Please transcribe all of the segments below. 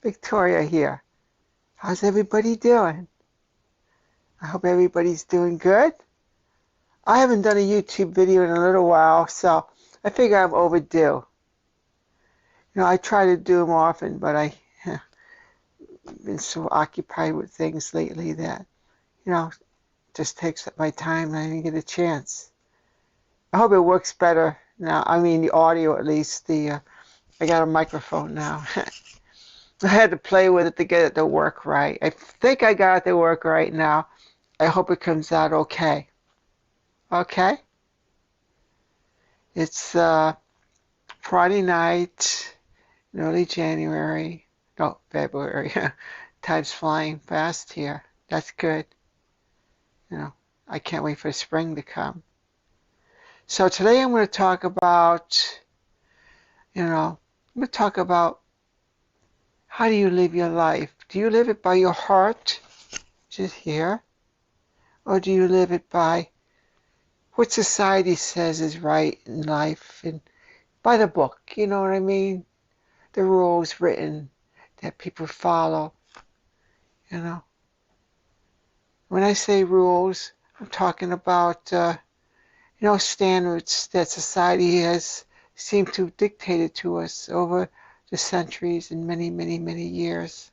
Victoria here. How's everybody doing? I hope everybody's doing good. I haven't done a YouTube video in a little while, so I figure I'm overdue. I try to do them often, but I've been so occupied with things lately that, just takes up my time and I didn't get a chance. I hope it works better now. I mean, the audio at least. I got a microphone now. I had to play with it to get it to work right. I think I got it to work right now. I hope it comes out okay. Okay? It's Friday night in early January. No, February. Time's flying fast here. That's good. I can't wait for spring to come. So today I'm going to talk about, how do you live your life? Do you live it by your heart, just here? Or do you live it by what society says is right in life and by the book, you know what I mean? The rules written that people follow, When I say rules, I'm talking about, standards that society has seemed to have dictated to us over the centuries and many, many, many years.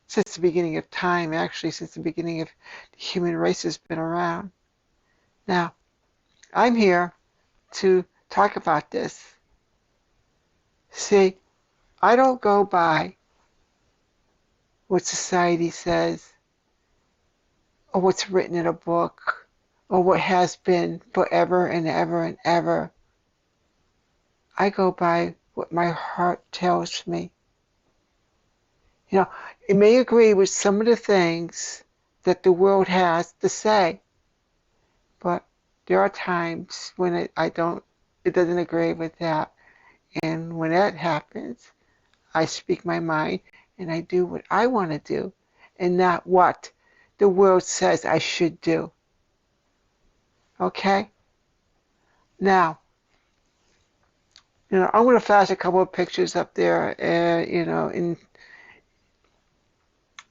Since the beginning of time, actually, since the beginning of the human race has been around. Now, I'm here to talk about this. See, I don't go by what society says or what's written in a book or what has been forever and ever and ever. I go by what my heart tells me. It may agree with some of the things that the world has to say, but there are times when it doesn't agree with that. And when that happens, I speak my mind and I do what I want to do and not what the world says I should do. Okay? Now, I'm going to flash a couple of pictures up there,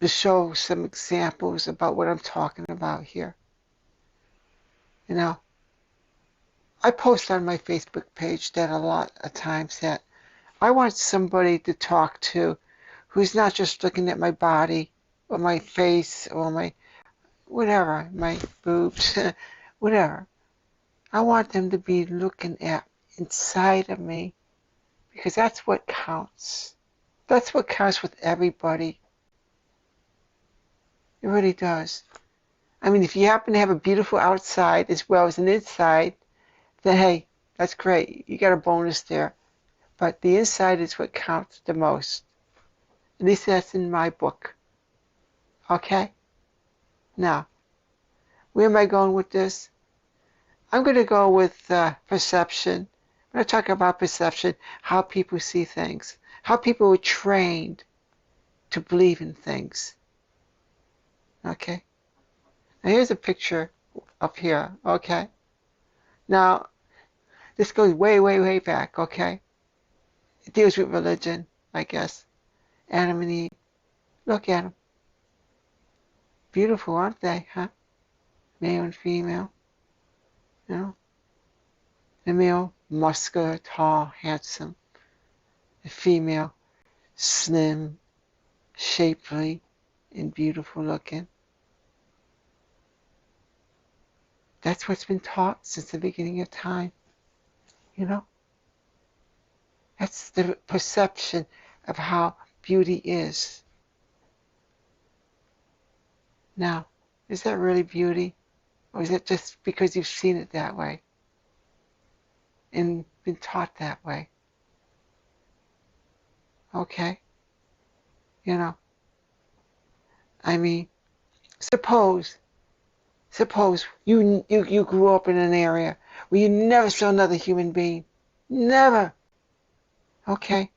to show some examples about what I'm talking about here. I post on my Facebook page that a lot of times that I want somebody to talk to who's not just looking at my body or my face or my whatever, my boobs, whatever. I want them to be looking at inside of me because that's what counts. That's what counts with everybody. It really does. I mean, if you happen to have a beautiful outside as well as an inside, then hey, that's great. You got a bonus there. But the inside is what counts the most. At least that's in my book. Okay? Now, where am I going with this? I'm going to go with perception. I'm going to talk about perception, how people see things, how people were trained to believe in things. Okay? Now here's a picture up here. Okay? Now, this goes way, way, way back. Okay? It deals with religion, I guess. Adam and Eve. Look at them. Beautiful, aren't they, huh? Male and female. The male, muscular, tall, handsome. The female, slim, shapely, and beautiful looking. That's what's been taught since the beginning of time. That's the perception of how beauty is. Now, is that really beauty? Or is it just because you've seen it that way and been taught that way? Okay? I mean, suppose you grew up in an area where you never saw another human being. Never. Okay?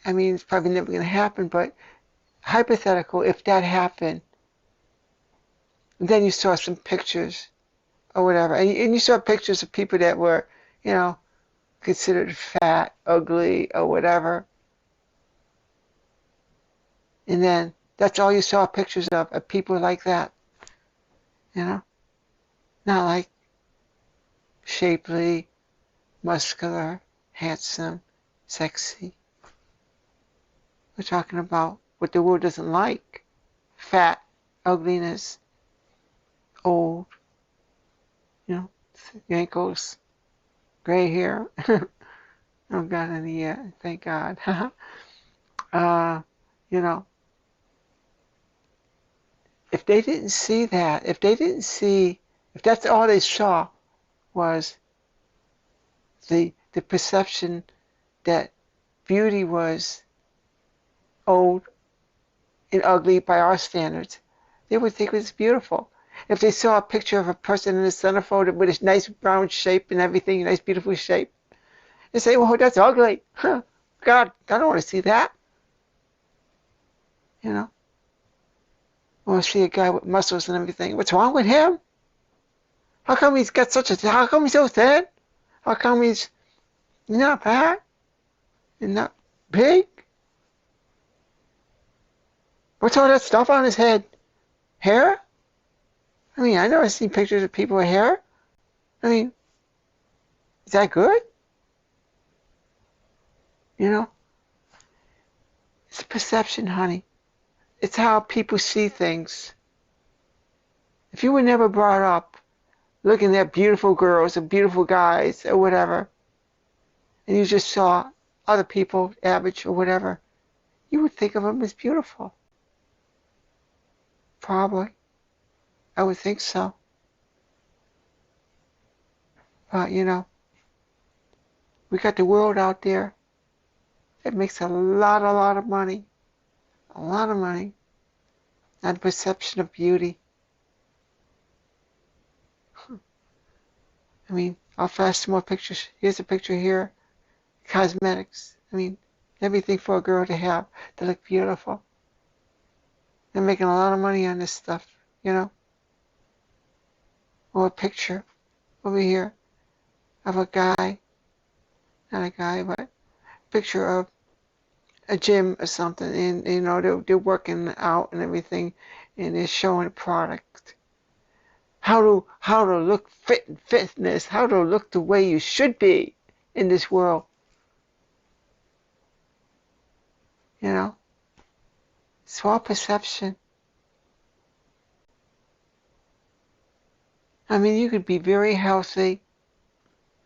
I mean, it's probably never going to happen, but hypothetical, if that happened, then you saw some pictures or whatever, and you saw pictures of people that were, considered fat, ugly, or whatever. And then that's all you saw pictures of people like that. You know? Not like shapely, muscular, handsome, sexy. We're talking about what the world doesn't like. Fat, ugliness, old, ankles, gray hair. I don't got any yet, thank God. You know, if they didn't see that, if that's all they saw was the perception that beauty was old and ugly by our standards, they would think it was beautiful. If they saw a picture of a person in the centerfold with a nice round shape and everything, a nice beautiful shape, they say, "Well, that's ugly. Huh. God, I don't want to see that." You know? Or see a guy with muscles and everything. What's wrong with him? How come he's got how come he's so thin? How come he's not fat and not big? What's all that stuff on his head? Hair? I mean, I never seen pictures of people with hair. I mean, is that good? You know? It's perception, honey. It's how people see things. If you were never brought up looking at beautiful girls or beautiful guys or whatever, and you just saw other people, average or whatever, you would think of them as beautiful. Probably. I would think so. But, we got the world out there that makes a lot of money. A lot of money on the perception of beauty. I mean, I'll flash some more pictures. Here's a picture here. Cosmetics. I mean, everything for a girl to have to look beautiful. They're making a lot of money on this stuff, Or a picture over here of a guy, not a guy, but a picture of a gym or something, and they're working out and everything, and they're showing a product. How to look fitness, how to look the way you should be in this world. It's all perception. I mean, you could be very healthy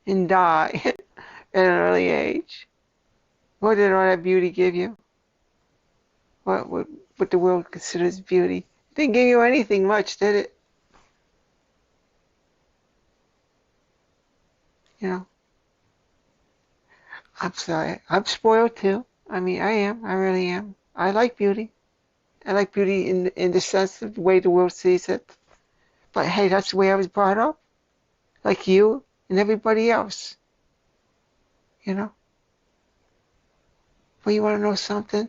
and die at an early age. What did all that beauty give you? What the world considers beauty? It didn't give you anything much, did it? I'm sorry. I'm spoiled too. I mean, I am. I really am. I like beauty. I like beauty in the sense of the way the world sees it. But hey, that's the way I was brought up. Like you and everybody else. But you want to know something?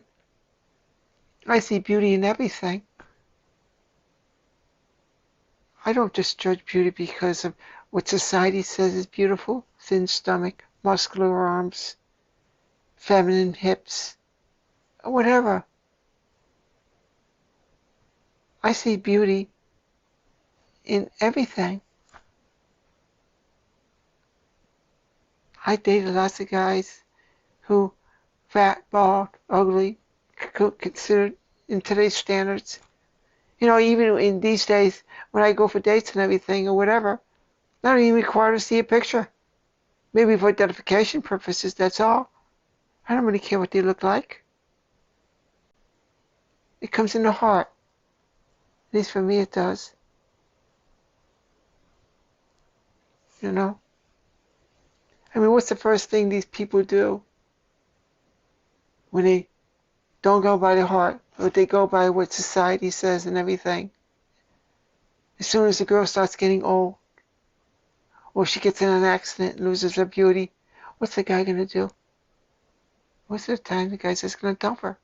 I see beauty in everything. I don't just judge beauty because of what society says is beautiful. Thin stomach, muscular arms, feminine hips, or whatever. I see beauty in everything. I dated lots of guys who fat, bald, ugly, considered in today's standards. Even in these days, when I go for dates and everything or whatever, I don't even require to see a picture. Maybe for identification purposes, that's all. I don't really care what they look like. It comes in the heart. At least for me it does. I mean, what's the first thing these people do when they don't go by their heart, but they go by what society says and everything? As soon as the girl starts getting old, or she gets in an accident and loses her beauty, what's the guy going to do? Most of the time, the guy's just going to dump her.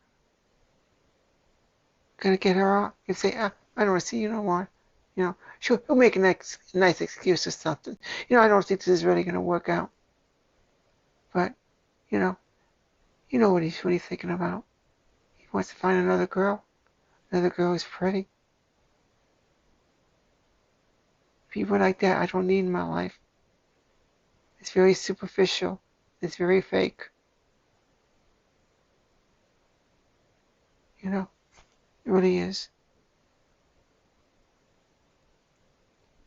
Going to get her out and say, I don't want to see you no more. He'll make a nice excuse or something. I don't think this is really going to work out. But, you know, what he's really thinking about. He wants to find another girl. Another girl who's pretty. People like that I don't need in my life. It's very superficial. It's very fake. It really is.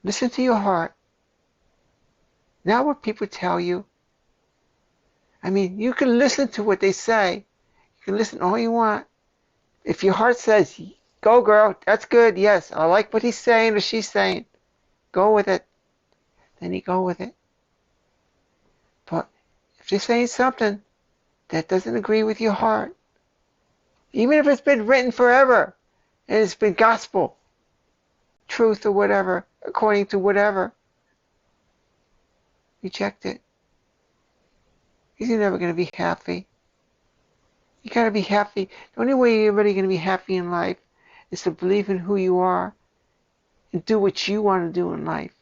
Listen to your heart. Not what people tell you. I mean, you can listen to what they say. You can listen all you want. If your heart says, go girl, that's good, yes, I like what he's saying or she's saying, go with it, then you go with it. But if they're saying something that doesn't agree with your heart, even if it's been written forever, and it's been gospel, truth or whatever, according to whatever, reject it. You're never going to be happy. You got to be happy. The only way you're really going to be happy in life is to believe in who you are and do what you want to do in life.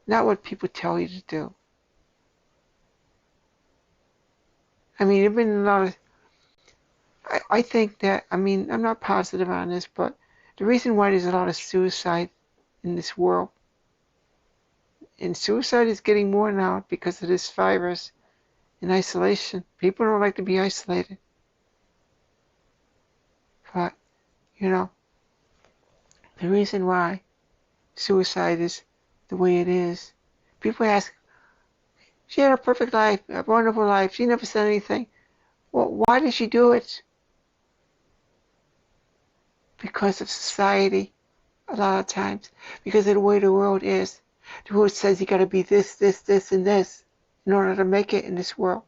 Not what people tell you to do. I mean, there have been a lot of... I think that, I'm not positive on this, but the reason why there's a lot of suicide in this world, and suicide is getting more now because of this virus and isolation. People don't like to be isolated. But, the reason why suicide is the way it is, people ask, she had a perfect life, a wonderful life, she never said anything. Well, why did she do it? Because of society, a lot of times. Because of the way the world is. The world says you got to be this, this, this, and this in order to make it in this world.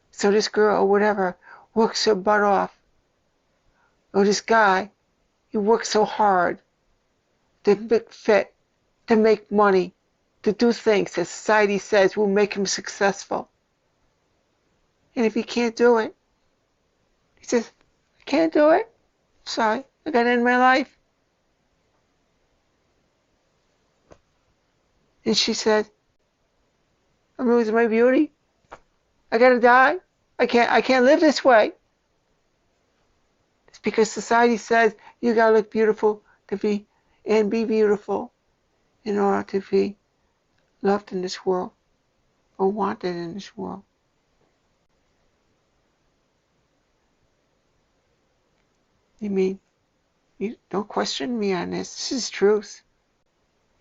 So this girl or whatever works her butt off. Or this guy, he works so hard to get fit, to make money, to do things that society says will make him successful. And if he can't do it, he says, I can't do it. Sorry, I got to end my life. And she said, I'm losing my beauty. I got to die. I can't live this way. It's because society says you got to look beautiful to be beautiful in order to be loved in this world or wanted in this world. You don't question me on this. This is truth.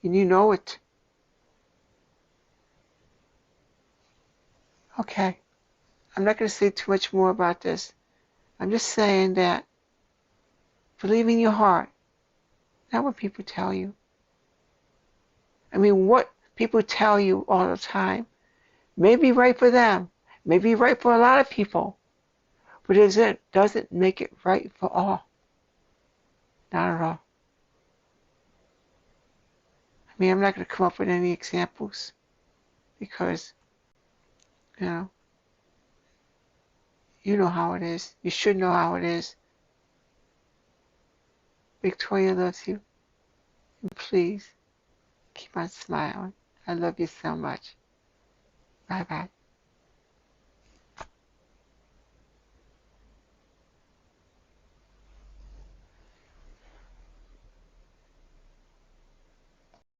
And you know it. Okay. I'm not going to say too much more about this. I'm just saying that believe in your heart, not what people tell you. What people tell you all the time may be right for them, may be right for a lot of people, but it doesn't make it right for all. Not at all. I'm not going to come up with any examples because, you know how it is. You should know how it is. Victoria loves you. And please, keep on smiling. I love you so much. Bye-bye.